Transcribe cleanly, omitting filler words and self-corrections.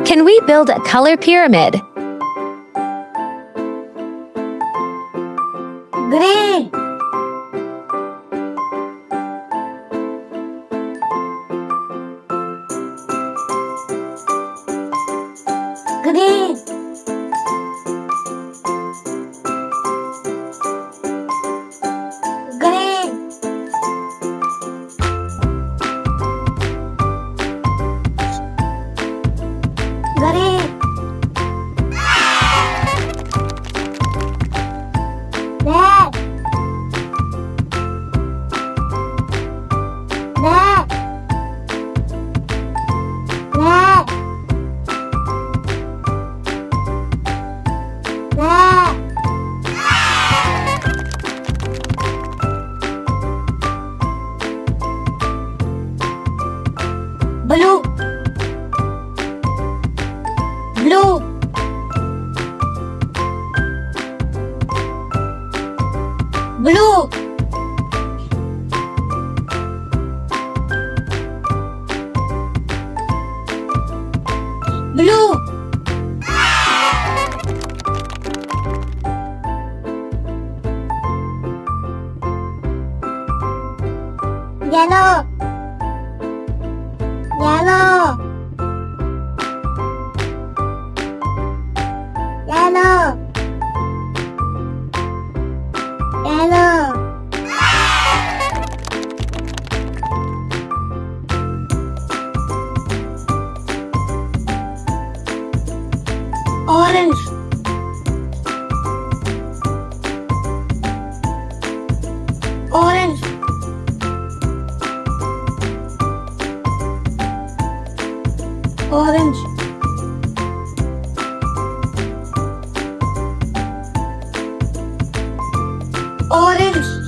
Can we build a color pyramid? Green. Green. Green. Green. Red. Red. Red. Red. Blue. Blue. Blue. Blue. Yellow. Yellow. Yellow. Yellow. Orange. Orange. Orange. Orange.